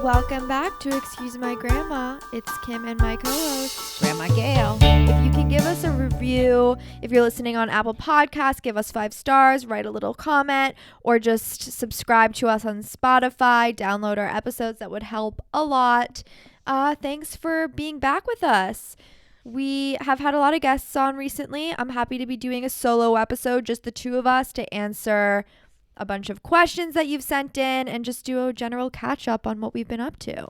Welcome back to Excuse My Grandma. It's Kim and my co-host, Grandma Gail. If you can give us a review, if you're listening on Apple Podcasts, give us 5 stars, write a little comment, or just subscribe to us on Spotify, download our episodes. That would help a lot. Thanks for being back with us. We have had a lot of guests on recently. I'm happy to be doing a solo episode, just the two of us, to answer a bunch of questions that you've sent in and just do a general catch up on what we've been up to.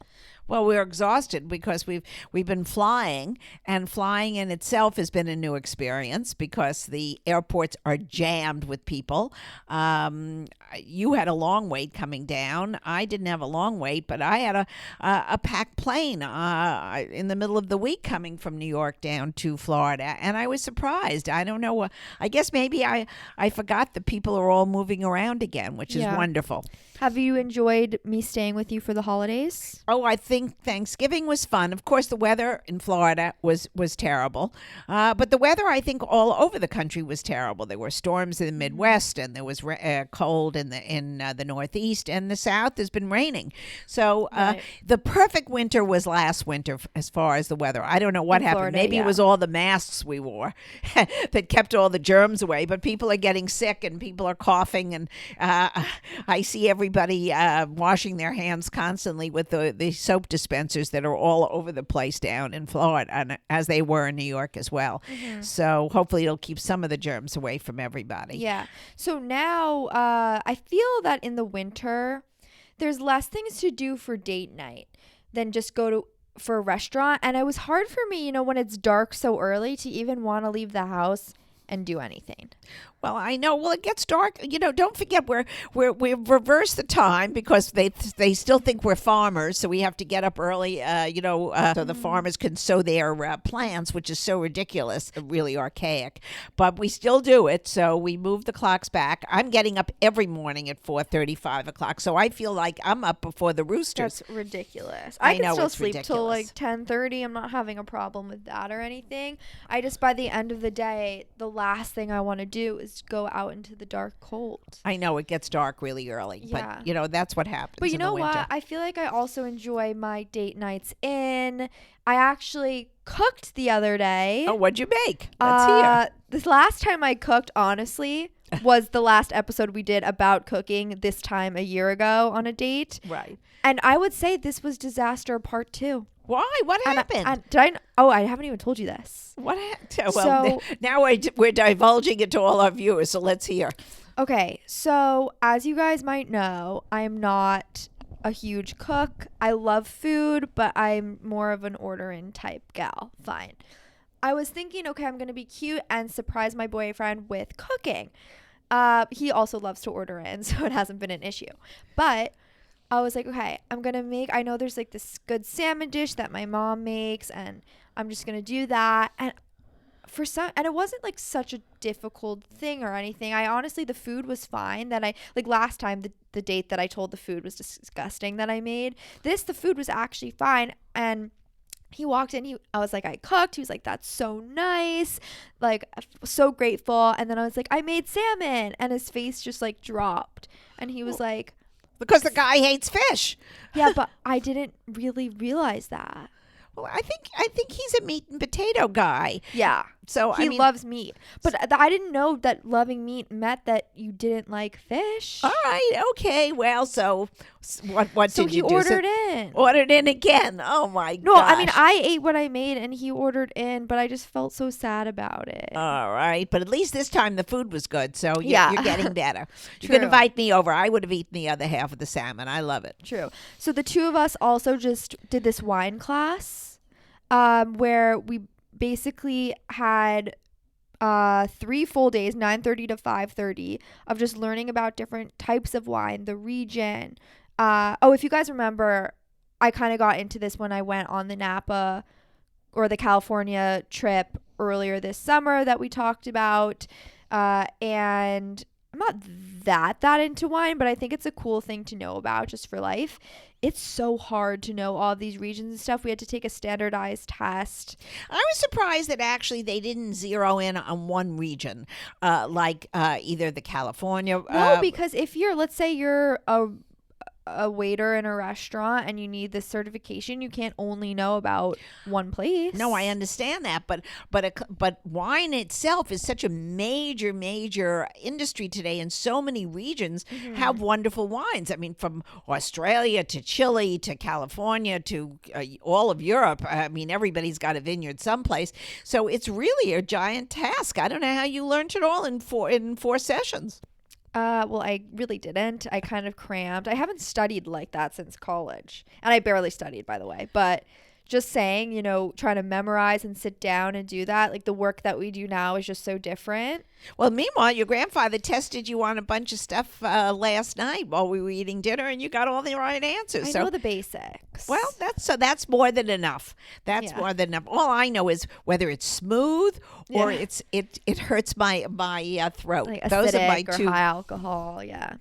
Well, we're exhausted because we've been flying, and flying in itself has been a new experience because the airports are jammed with people. You had a long wait coming down. I didn't have a long wait, but I had a packed plane in the middle of the week coming from New York down to Florida, and I was surprised. I don't know. I guess maybe I forgot that people are all moving around again, which is wonderful. Have you enjoyed me staying with you for the holidays? Oh, I think Thanksgiving was fun. Of course, the weather in Florida was terrible. But the weather, I think, all over the country was terrible. There were storms in the Midwest, and there was cold in the Northeast, and the South has been raining. So the perfect winter was last winter as far as the weather. I don't know what happened. Florida, Maybe it was all the masks we wore that kept all the germs away. But people are getting sick, and people are coughing, and I see everybody washing their hands constantly with the soap dispensers that are all over the place down in Florida, and as they were in New York as well. Mm-hmm. So hopefully it'll keep some of the germs away from everybody. Yeah. So now I feel that in the winter, there's less things to do for date night than just go for a restaurant. And it was hard for me, when it's dark so early to even want to leave the house and do anything. Well, I know. Well, it gets dark. Don't forget we've reversed the time because they still think we're farmers, so we have to get up early. So the farmers can sow their plants, which is so ridiculous, really archaic. But we still do it, so we move the clocks back. I'm getting up every morning at 4:30, 5 o'clock, so I feel like I'm up before the roosters. That's ridiculous. I can know still it's sleep ridiculous. till like 10:30. I'm not having a problem with that or anything. I just, by the end of the day, the last thing I want to do is go out into the dark cold. I know it gets dark really early, Yeah. but that's what happens. But you know in the winter. what? I feel like I also enjoy my date nights in. I actually cooked the other day. Oh, what'd you make? Let's hear. This last time I cooked, honestly, was the last episode we did about cooking this time a year ago on a date. Right. And I would say this was disaster part 2. Why? What happened? I haven't even told you this. What happened? Well, now we're divulging it to all our viewers, so let's hear. Okay, so as you guys might know, I'm not a huge cook. I love food, but I'm more of an order-in type gal. Fine. I was thinking, okay, I'm going to be cute and surprise my boyfriend with cooking. He also loves to order in, so it hasn't been an issue. But I was like, okay, I know there's like this good salmon dish that my mom makes, and I'm just going to do that. And it wasn't like such a difficult thing or anything. The food was fine. Last time, the date that I told the food was disgusting that I made. The food was actually fine. And he walked in, I was like, I cooked. He was like, that's so nice. Like, so grateful. And then I was like, I made salmon. And his face just like dropped. And he was like, because the guy hates fish. Yeah, but I didn't really realize that. Well, I think he's a meat and potato guy. Yeah. So he loves meat. But I didn't know that loving meat meant that you didn't like fish. All right. Okay. Well, so what so did you do? So he ordered in. Ordered in again. Oh, my God. No, I mean, I ate what I made and he ordered in, but I just felt so sad about it. All right. But at least this time the food was good. So you're getting better. You True. can invite me over. I would have eaten the other half of the salmon. I love it. True. So the two of us also just did this wine class where we basically had 3 full days, 9:30 to 5:30, of just learning about different types of wine, the region. If you guys remember, I kind of got into this when I went on the Napa or the California trip earlier this summer that we talked about. And I'm not that into wine, but I think it's a cool thing to know about just for life. It's so hard to know all these regions and stuff. We had to take a standardized test. I was surprised that actually they didn't zero in on one region, like either the California. No, because if let's say you're a waiter in a restaurant and you need this certification, you can't only know about one place. No, I understand that, but wine itself is such a major industry today, and so many regions have wonderful wines. I mean, from Australia to Chile to California to all of Europe. I mean, everybody's got a vineyard someplace, so it's really a giant task. I don't know how you learned it all in four sessions. Well, I really didn't. I kind of crammed. I haven't studied like that since college. And I barely studied, by the way. But just saying, trying to memorize and sit down and do that, like the work that we do now is just so different. Well, meanwhile, your grandfather tested you on a bunch of stuff last night while we were eating dinner, and you got all the right answers. I know the basics. Well, that's more than enough. That's more than enough. All I know is whether it's smooth or it hurts my throat. Like Those are my acidic or two. high alcohol, yeah.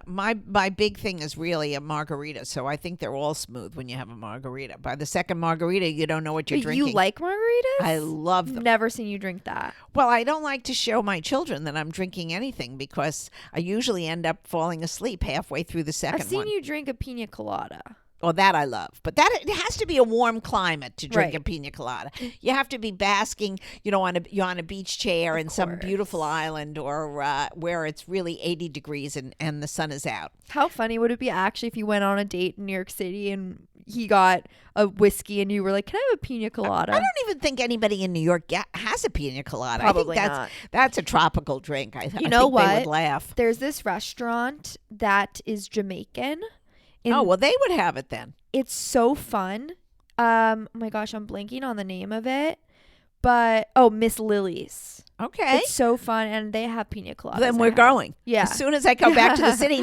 My big thing is really a margarita, so I think they're all smooth when you have a margarita. By the second margarita, you don't know what you're But drinking. you like margaritas? I love them. Never seen you drink that. Well, I don't like to show my children that I'm drinking anything because I usually end up falling asleep halfway through the second I've seen one. you drink a pina colada. Well, that I love. But it has to be a warm climate to drink Right. a pina colada. You have to be basking, you're on a beach chair in some beautiful island or where it's really 80 degrees and the sun is out. How funny would it be actually if you went on a date in New York City and he got a whiskey and you were like, "Can I have a pina colada?" I don't even think anybody in New York has a pina colada. Probably I think not. that's a tropical drink. I You think know what? They would laugh. There's this restaurant that is Jamaican. Oh, well, they would have it then. It's so fun. Oh my gosh, I'm blanking on the name of it. But Miss Lily's. Okay. It's so fun, and they have pina coladas. Then we're going. Yeah. As soon as I come back to the city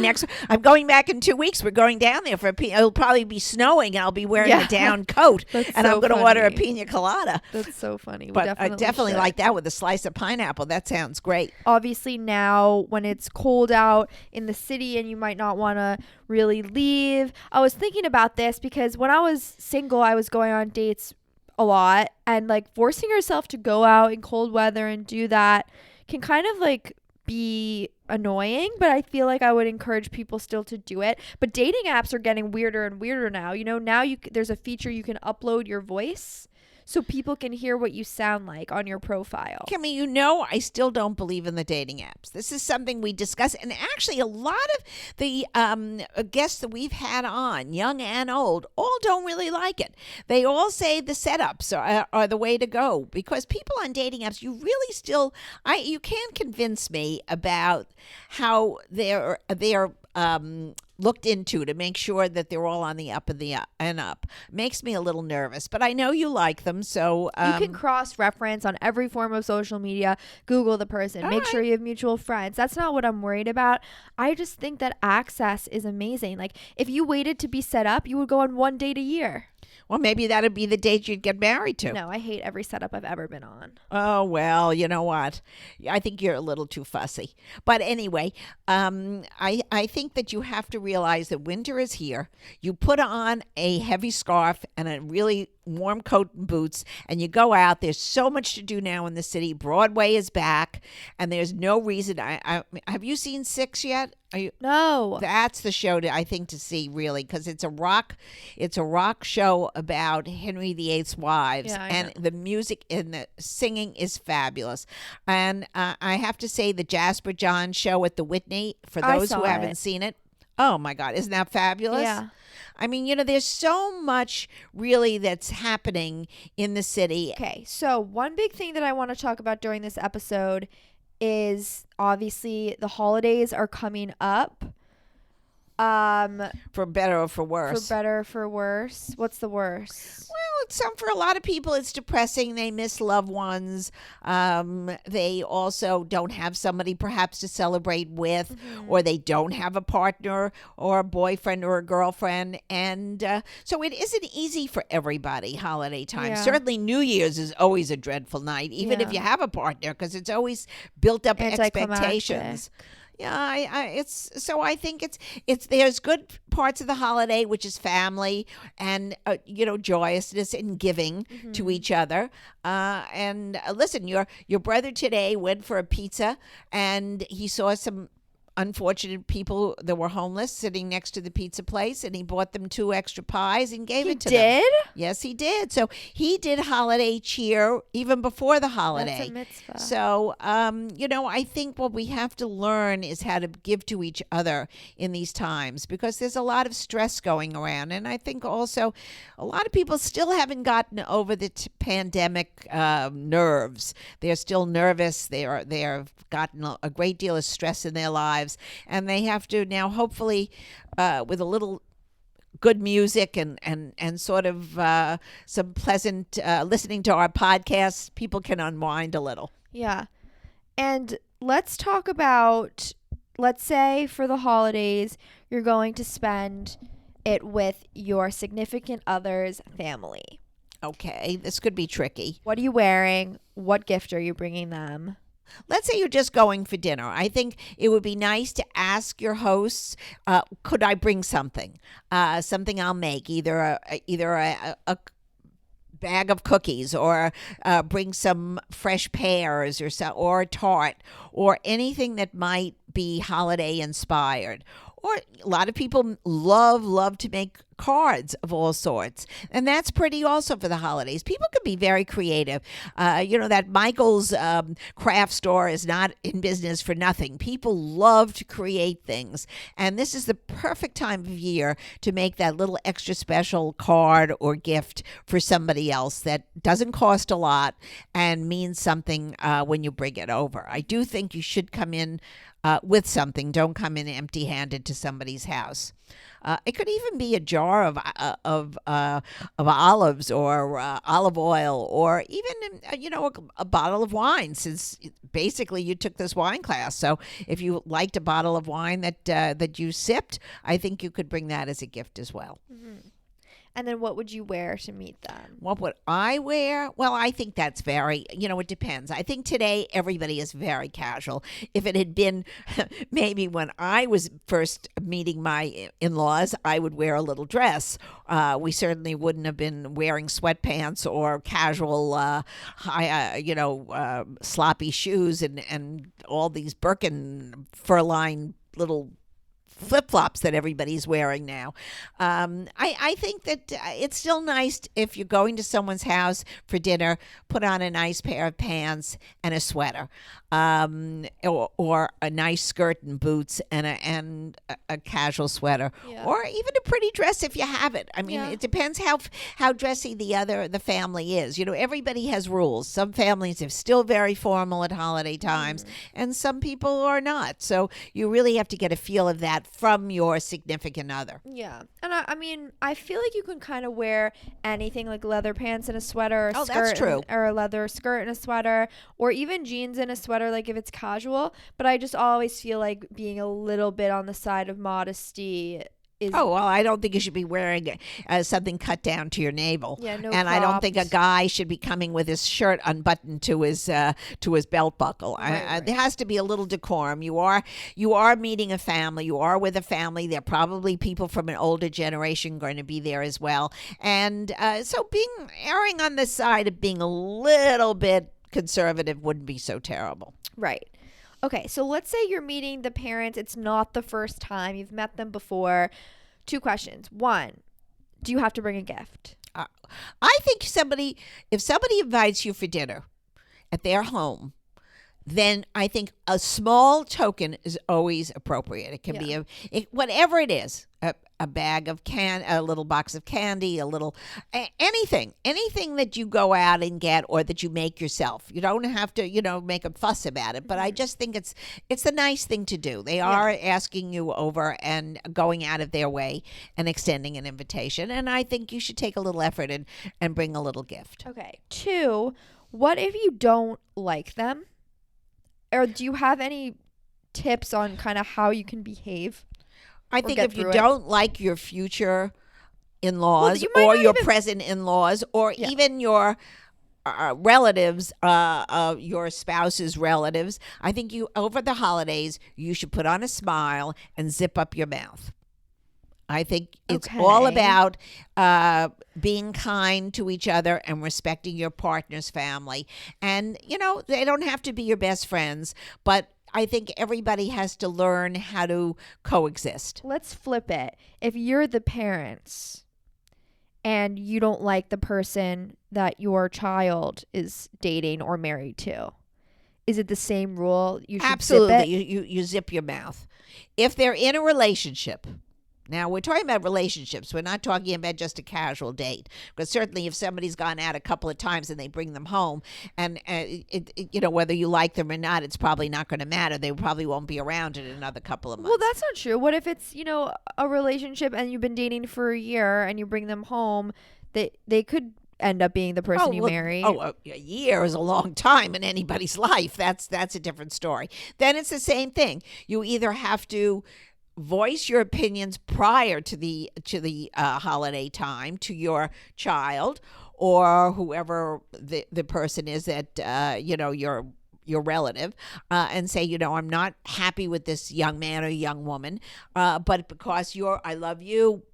I'm going back in 2 weeks. We're going down there for it'll probably be snowing, and I'll be wearing a down coat, That's and so I'm going to order a funny. pina colada. That's so funny. We But I definitely should. like that with a slice of pineapple. That sounds great. Obviously now when it's cold out in the city and you might not want to really leave. I was thinking about this because when I was single, I was going on dates a lot, and like forcing yourself to go out in cold weather and do that can kind of like be annoying, but I feel like I would encourage people still to do it. But dating apps are getting weirder and weirder now. Now there's a feature you can upload your voice so people can hear what you sound like on your profile. Kimmy, I still don't believe in the dating apps. This is something we discuss, and actually a lot of the guests that we've had on, young and old, all don't really like it. They all say the setups are the way to go, because people on dating apps, you really still, you can't convince me about how they're looked into to make sure that they're all on the up and up. Makes me a little nervous, but I know you like them, so you can cross-reference on every form of social media. Google the person. Make sure you have mutual friends. That's not what I'm worried about. I just think that access is amazing. Like, if you waited to be set up, you would go on one date a year. Well, maybe that'd be the date you'd get married to. No, I hate every setup I've ever been on. Oh, well, you know what? I think you're a little too fussy. But anyway, I think that you have to realize that winter is here. You put on a heavy scarf and a really warm coat and boots, and you go out. There's so much to do now in the city. Broadway is back, and there's no reason. Have you seen Six yet? No. That's the show I think to see, really, because it's a rock show about Henry VIII's wives, Yeah, I and know. the music and the singing is fabulous. And I have to say, the Jasper John show at the Whitney, for I those who saw haven't it. seen it, oh my God, isn't that fabulous? Yeah. I mean, there's so much really that's happening in the city. Okay, so one big thing that I want to talk about during this episode is obviously the holidays are coming up. For better or for worse. For better or for worse. What's the worst? Well, for a lot of people, it's depressing. They miss loved ones. They also don't have somebody perhaps to celebrate with, or they don't have a partner or a boyfriend or a girlfriend. And so it isn't easy for everybody holiday time. Yeah. Certainly New Year's is always a dreadful night, even if Yeah. you have a partner, because it's always built up Anticlimactic. expectations. Yeah, I think it's there's good parts of the holiday, which is family and joyousness and giving to each other. And listen, your brother today went for a pizza, and he saw some unfortunate people that were homeless sitting next to the pizza place, and he bought them 2 extra pies and gave He it to them. did? Yes, he did. So he did holiday cheer even before the holiday. That's a mitzvah. So, I think what we have to learn is how to give to each other in these times, because there's a lot of stress going around. And I think also a lot of people still haven't gotten over the pandemic nerves. They're still nervous. They're gotten a great deal of stress in their lives. And they have to now, hopefully, with a little good music and sort of some pleasant listening to our podcasts, people can unwind a little. Yeah. And let's talk about, let's say for the holidays, you're going to spend it with your significant other's family. Okay, this could be tricky. What are you wearing? What gift are you bringing them? Let's say you're just going for dinner. I think it would be nice to ask your hosts, could I bring something? Something I'll make, either a bag of cookies, or bring some fresh pears, or a tart, or anything that might be holiday inspired. Or a lot of people love to make cards of all sorts. And that's pretty also for the holidays. People can be very creative. That Michael's craft store is not in business for nothing. People love to create things. And this is the perfect time of year to make that little extra special card or gift for somebody else that doesn't cost a lot and means something when you bring it over. I do think you should come in with something. Don't come in empty-handed to somebody's house. It could even be a jar of olives, or olive oil, or even a bottle of wine. Since basically you took this wine class, so if you liked a bottle of wine that you sipped, I think you could bring that as a gift as well. Mm-hmm. And then what would you wear to meet them? What would I wear? Well, I think that's it depends. I think today everybody is very casual. If it had been maybe when I was first meeting my in-laws, I would wear a little dress. We certainly wouldn't have been wearing sweatpants or casual, sloppy shoes and all these Birkin fur-lined little flip-flops that everybody's wearing now. I think that it's still nice if you're going to someone's house for dinner, put on a nice pair of pants and a sweater, or a nice skirt and boots and a casual sweater, or even a pretty dress if you have it. I mean, it depends how dressy the family is. Everybody has rules. Some families are still very formal at holiday times, and some people are not. So you really have to get a feel of that from your significant other. Yeah. And I feel like you can kind of wear anything, like leather pants and a sweater, or that's true. Or a leather skirt and a sweater, or even jeans and a sweater, like if it's casual. But I just always feel like being a little bit on the side of modesty is... Oh, well, I don't think you should be wearing something cut down to your navel. Yeah, no and cropped. I don't think a guy should be coming with his shirt unbuttoned to his belt buckle. Right. There has to be a little decorum. You are meeting a family. You are with a family. There are probably people from an older generation going to be there as well. And so erring on the side of being a little bit conservative wouldn't be so terrible. Right. Okay, so let's say you're meeting the parents. It's not the first time. You've met them before. 2 questions. 1, do you have to bring a gift? I think if somebody invites you for dinner at their home, then I think a small token is always appropriate. It can be whatever it is, a bag of a little box of candy, anything that you go out and get or that you make yourself. You don't have to, make a fuss about it. But I just think it's a nice thing to do. They are asking you over and going out of their way and extending an invitation. And I think you should take a little effort and bring a little gift. Okay. 2, what if you don't like them? Or do you have any tips on kind of how you can behave? I think if you don't like your future in-laws, or your present in-laws, or even your relatives, your spouse's relatives, I think over the holidays, you should put on a smile and zip up your mouth. I think it's all about being kind to each other and respecting your partner's family. And, they don't have to be your best friends, but I think everybody has to learn how to coexist. Let's flip it. If you're the parents and you don't like the person that your child is dating or married to, is it the same rule? You should Absolutely. zip it? You zip your mouth. If they're in a relationship, now we're talking about relationships. We're not talking about just a casual date. Because certainly if somebody's gone out a couple of times and they bring them home, and whether you like them or not, it's probably not going to matter. They probably won't be around in another couple of months. Well, that's not true. What if it's, a relationship and you've been dating for a year and you bring them home? They could end up being the person you marry. A year is a long time in anybody's life. That's a different story. Then it's the same thing. You either have to voice your opinions prior to the holiday time to your child or whoever the person is that your relative, and say, I'm not happy with this young man or young woman, but because I love you,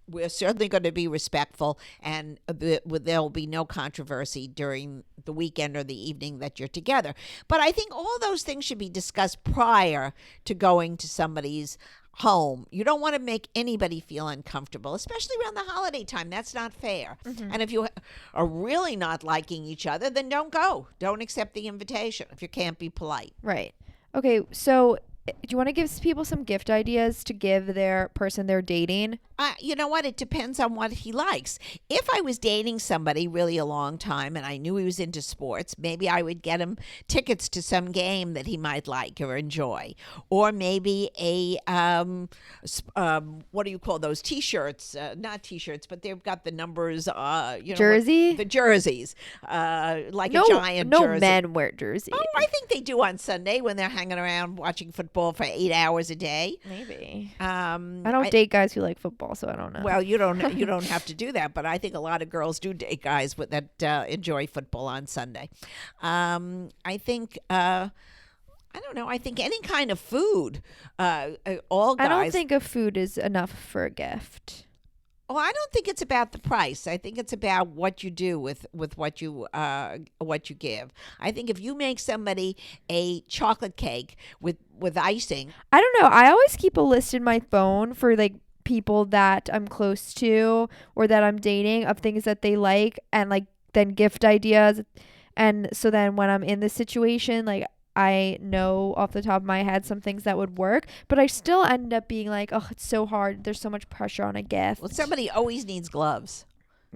we're certainly going to be respectful, and there'll be no controversy during the weekend or the evening that you're together. But I think all those things should be discussed prior to going to somebody's home. You don't want to make anybody feel uncomfortable, especially around the holiday time. That's not fair. Mm-hmm. And if you are really not liking each other, then don't go. Don't accept the invitation if you can't be polite. Right. Okay, so do you want to give people some gift ideas to give their person they're dating? You know what? It depends on what he likes. If I was dating somebody really a long time and I knew he was into sports, maybe I would get him tickets to some game that he might like or enjoy. Or maybe a, what do you call those? T-shirts. Not T-shirts, but they've got the numbers. Jersey? The jerseys. Like a giant jersey. No men wear jerseys. Oh, I think they do on Sunday when they're hanging around watching football for 8 hours a day. Maybe. I don't date guys who like football, so I don't know. Well, you don't have to do that, but I think a lot of girls do date guys that enjoy football on Sunday. I think I don't know. I think any kind of food. All guys. I don't think a food is enough for a gift. Well, I don't think it's about the price. I think it's about what you do with what you give. I think if you make somebody a chocolate cake with icing. I don't know. I always keep a list in my phone for like people that I'm close to or that I'm dating of things that they like, and like then gift ideas. And so then when I'm in this situation, like I know off the top of my head some things that would work, but I still end up being like, oh, it's so hard. There's so much pressure on a gift. Well, somebody always needs gloves.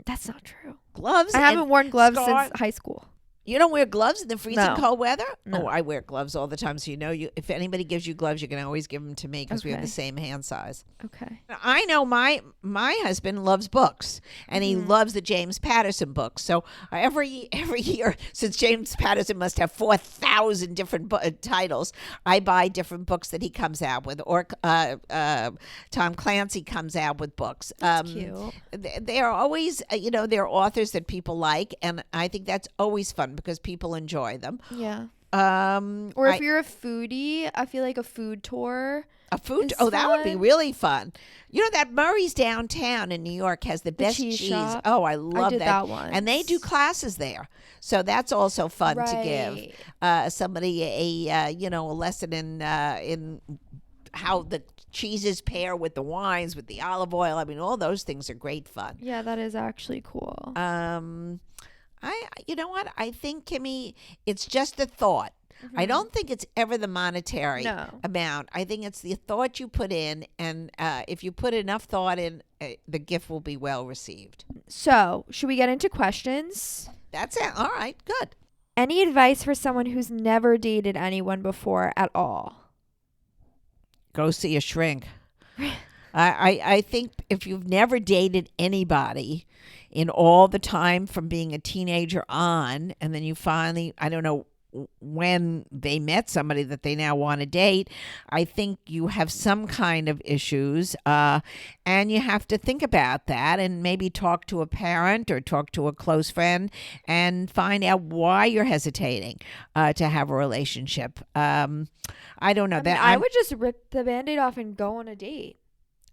That's not true. Gloves? I haven't worn gloves since high school. You don't wear gloves in the freezing cold weather? No. Oh, I wear gloves all the time. So, if anybody gives you gloves, you can always give them to me because we have the same hand size. Okay. I know my husband loves books, and he loves the James Patterson books. So every year, since James Patterson must have 4,000 different titles, I buy different books that he comes out with, or Tom Clancy comes out with books. That's cute. They are always, they're authors that people like, and I think that's always fun because people enjoy them. Yeah. Or if you're a foodie, I feel like a food tour. That would be really fun. That Murray's downtown in New York has the best cheese. Shop. Oh, I love that one. And they do classes there. So that's also fun to give somebody a lesson in how the cheeses pair with the wines, with the olive oil. I mean, all those things are great fun. Yeah, that is actually cool. You know what? I think, Kimmy, it's just a thought. Mm-hmm. I don't think it's ever the monetary amount. I think it's the thought you put in, and if you put enough thought in, the gift will be well received. So, should we get into questions? That's it. All right, good. Any advice for someone who's never dated anyone before at all? Go see a shrink. I think if you've never dated anybody in all the time from being a teenager on, and then you finally, I don't know when they met somebody that they now want to date, I think you have some kind of issues, and you have to think about that and maybe talk to a parent or talk to a close friend and find out why you're hesitating to have a relationship. I don't know. I would just rip the Band-Aid off and go on a date.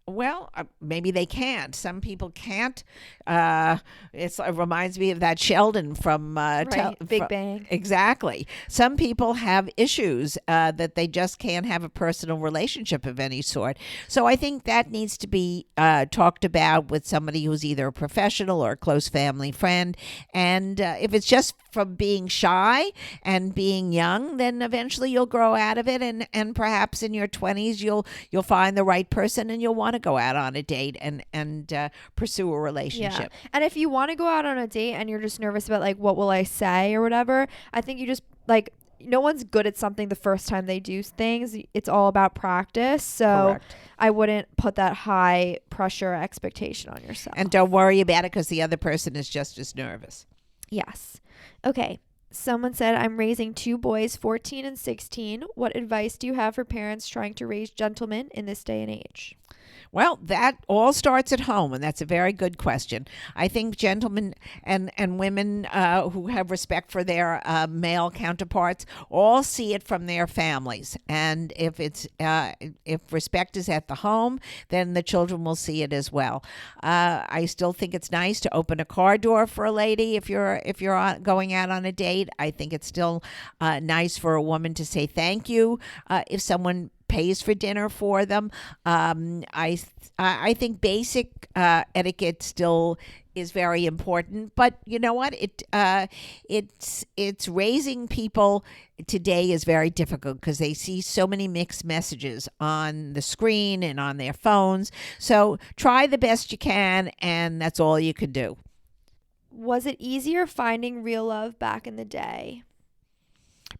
Well, maybe they can't. Some people can't. It reminds me of that Sheldon from Right. Big Bang. Exactly. Some people have issues that they just can't have a personal relationship of any sort. So I think that needs to be talked about with somebody who's either a professional or a close family friend. And if it's just from being shy and being young, then eventually you'll grow out of it, and perhaps in your 20s you'll find the right person and you'll want to go out on a date and pursue a relationship. Yeah. And if you want to go out on a date and you're just nervous about like what will I say or whatever, I think you just like no one's good at something the first time they do things. It's all about practice. So Correct. I wouldn't put that high pressure expectation on yourself. And don't worry about it because the other person is just as nervous. Yes. Okay. Someone said, I'm raising 2 boys, 14 and 16. What advice do you have for parents trying to raise gentlemen in this day and age? Well, that all starts at home, and that's a very good question. I think gentlemen and women who have respect for their male counterparts all see it from their families, and if respect is at the home, then the children will see it as well. I still think it's nice to open a car door for a lady if you're going out on a date. I think it's still nice for a woman to say thank you if someone pays for dinner for them. I think basic etiquette still is very important, but you know what? It's raising people today is very difficult because they see so many mixed messages on the screen and on their phones. So try the best you can, and that's all you can do. Was it easier finding real love back in the day?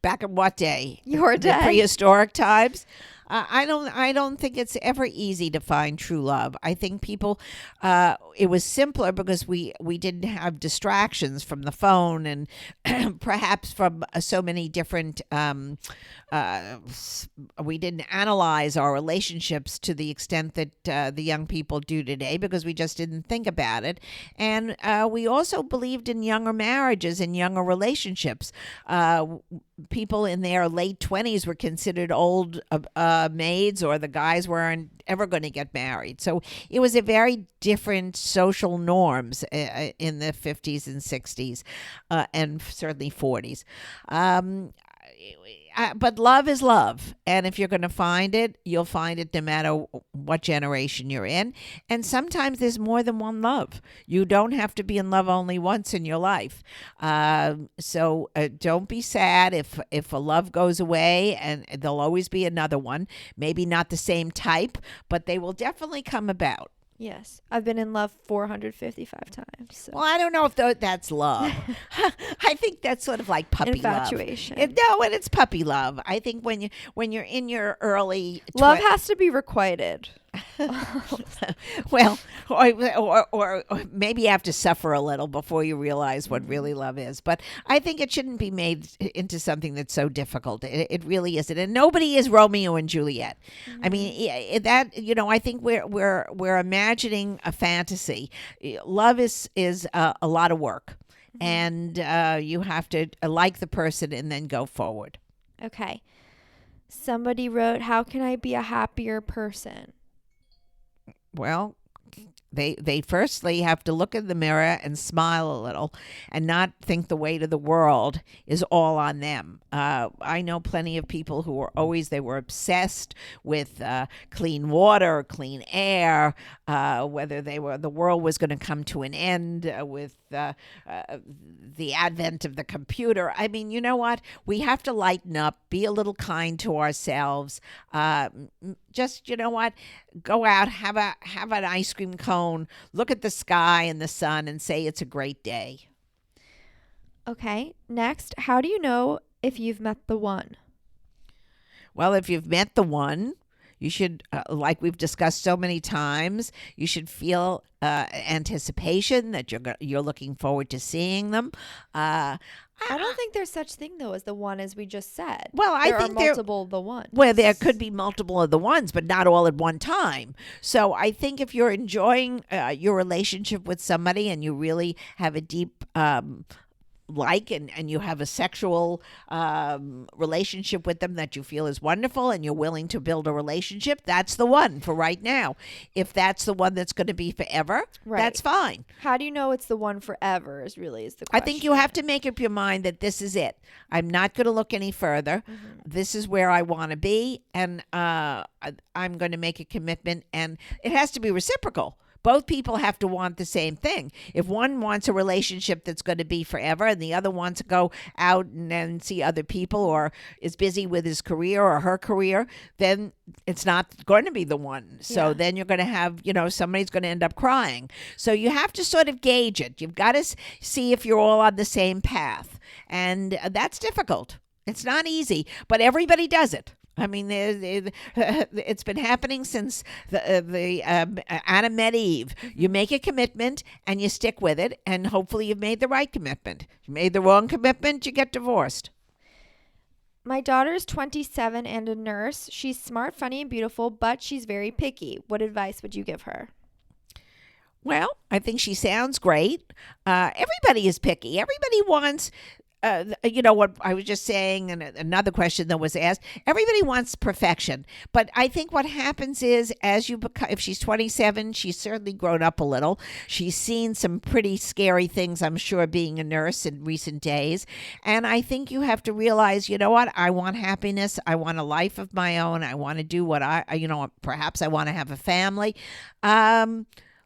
Back in what day? Your day. The prehistoric times. I don't think it's ever easy to find true love. I think people, it was simpler because we didn't have distractions from the phone and perhaps from so many different. We didn't analyze our relationships to the extent that the young people do today because we just didn't think about it, and we also believed in younger marriages and younger relationships. People in their late 20s were considered old maids, or the guys weren't ever going to get married. So it was a very different social norms in the 50s and 60s and certainly 40s. But love is love. And if you're going to find it, you'll find it no matter what generation you're in. And sometimes there's more than one love. You don't have to be in love only once in your life. So don't be sad if a love goes away, and there'll always be another one. Maybe not the same type, but they will definitely come about. Yes. I've been in love 455 times. So. Well, I don't know if that's love. I think that's sort of like puppy infatuation. love. No, and it's puppy love. I think when you're in your early love has to be requited. Well, or maybe you have to suffer a little before you realize what really love is. But I think it shouldn't be made into something that's so difficult. It really isn't, and nobody is Romeo and Juliet. Mm-hmm. I mean, that I think we're imagining a fantasy. Love is a lot of work, mm-hmm. and you have to like the person and then go forward. Okay. Somebody wrote, "How can I be a happier person?" Well, they firstly have to look in the mirror and smile a little and not think the weight of the world is all on them. I know plenty of people who were obsessed with clean water, clean air, whether the world was going to come to an end with the advent of the computer. I mean, you know what? We have to lighten up, be a little kind to ourselves. Just, you know what? Go out, have an ice cream cone, look at the sky and the sun and say it's a great day. Okay. Next, how do you know if you've met the one? Well, if you've met the one, you should, like we've discussed so many times, you should feel anticipation that you're looking forward to seeing them. I don't think there's such thing though as the one, as we just said. Well, I think there are multiple the ones. Well, there could be multiple of the ones, but not all at one time. So I think if you're enjoying your relationship with somebody and you really have a deep like and you have a sexual relationship with them that you feel is wonderful and you're willing to build a relationship, that's the one for right now. If that's the one that's going to be forever, Right. that's fine. How do you know it's the one forever is the question. I think you have to make up your mind that this is it. I'm not going to look any further. This is where I want to be, and I'm going to make a commitment, and it has to be reciprocal. Both people have to want the same thing. If one wants a relationship that's going to be forever and the other wants to go out and see other people or is busy with his career or her career, then it's not going to be the one. So then you're going to have, somebody's going to end up crying. So you have to sort of gauge it. You've got to see if you're all on the same path. And that's difficult. It's not easy, but everybody does it. I mean, it's been happening since Adam met Eve. You make a commitment and you stick with it, and hopefully you've made the right commitment. If you made the wrong commitment, you get divorced. My daughter's 27 and a nurse. She's smart, funny, and beautiful, but she's very picky. What advice would you give her? Well, I think she sounds great. Everybody is picky. Everybody wants... what I was just saying, and another question that was asked, everybody wants perfection. But I think what happens is, if she's 27, she's certainly grown up a little. She's seen some pretty scary things, I'm sure, being a nurse in recent days. And I think you have to realize, what? I want happiness. I want a life of my own. I want to do what perhaps I want to have a family.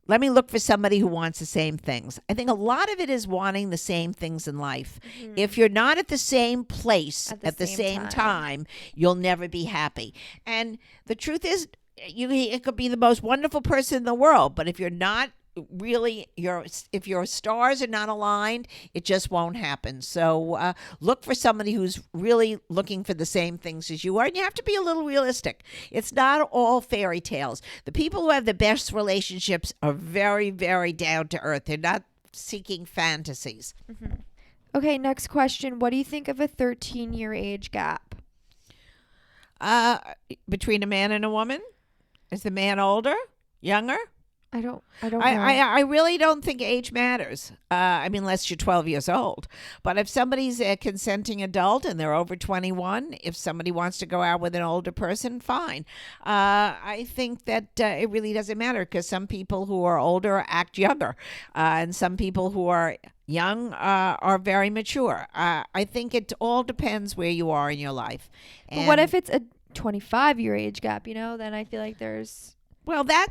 Let me look for somebody who wants the same things. I think a lot of it is wanting the same things in life. If you're not at the same place at the same time, you'll never be happy. And the truth is, it could be the most wonderful person in the world, but if you're not really, if your stars are not aligned, it just won't happen. So look for somebody who's really looking for the same things as you are, and you have to be a little realistic. It's not all fairy tales. The people who have the best relationships are very, very down to earth. They're not seeking fantasies. Okay, next question. What do you think of a 13-year age gap? Between a man and a woman? Is the man older? Younger? I don't know. I really don't think age matters. Unless you're 12 years old. But if somebody's a consenting adult and they're over 21, if somebody wants to go out with an older person, fine. I think that it really doesn't matter because some people who are older act younger. And some people who are young are very mature. I think it all depends where you are in your life. But what if it's a 25-year age gap, then I feel like there's... Well, that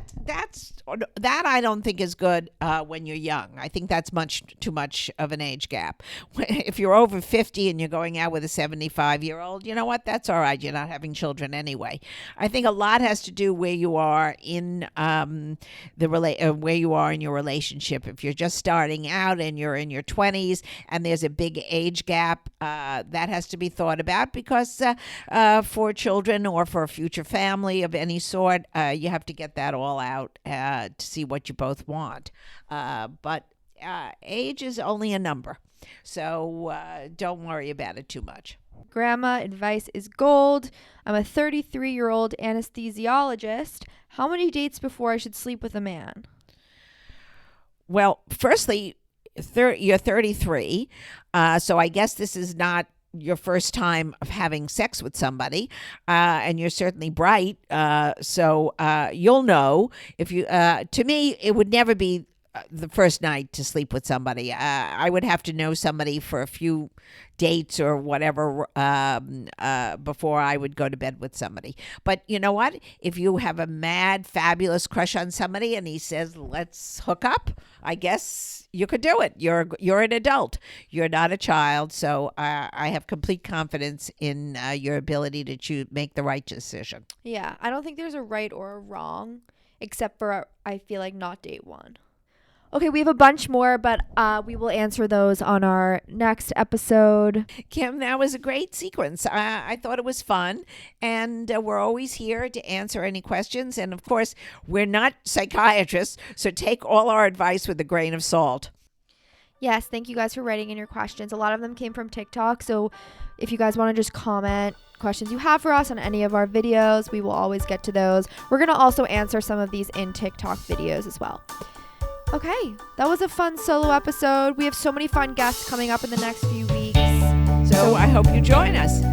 I don't think is good when you're young. I think that's much too much of an age gap. If you're over 50 and you're going out with a 75-year-old, you know what? That's all right. You're not having children anyway. I think a lot has to do where you are in where you are in your relationship. If you're just starting out and you're in your 20s and there's a big age gap, that has to be thought about because for children or for a future family of any sort, you have to get that all out to see what you both want. But age is only a number. So don't worry about it too much. Grandma, advice is gold. I'm a 33-year-old anesthesiologist. How many dates before I should sleep with a man? Well, firstly, you're 33. So I guess this is not your first time of having sex with somebody, and you're certainly bright. So you'll know if you, to me, it would never be the first night to sleep with somebody. I would have to know somebody for a few dates or whatever before I would go to bed with somebody. But you know what? If you have a mad, fabulous crush on somebody and he says, let's hook up, I guess you could do it. You're an adult. You're not a child. So I have complete confidence in your ability to make the right decision. Yeah, I don't think there's a right or a wrong, except for I feel like not date one. Okay, we have a bunch more, but we will answer those on our next episode. Kim, that was a great sequence. I thought it was fun, and we're always here to answer any questions. And, of course, we're not psychiatrists, so take all our advice with a grain of salt. Yes, thank you guys for writing in your questions. A lot of them came from TikTok, so if you guys want to just comment questions you have for us on any of our videos, we will always get to those. We're going to also answer some of these in TikTok videos as well. Okay, that was a fun solo episode. We have so many fun guests coming up in the next few weeks. So I hope you join us.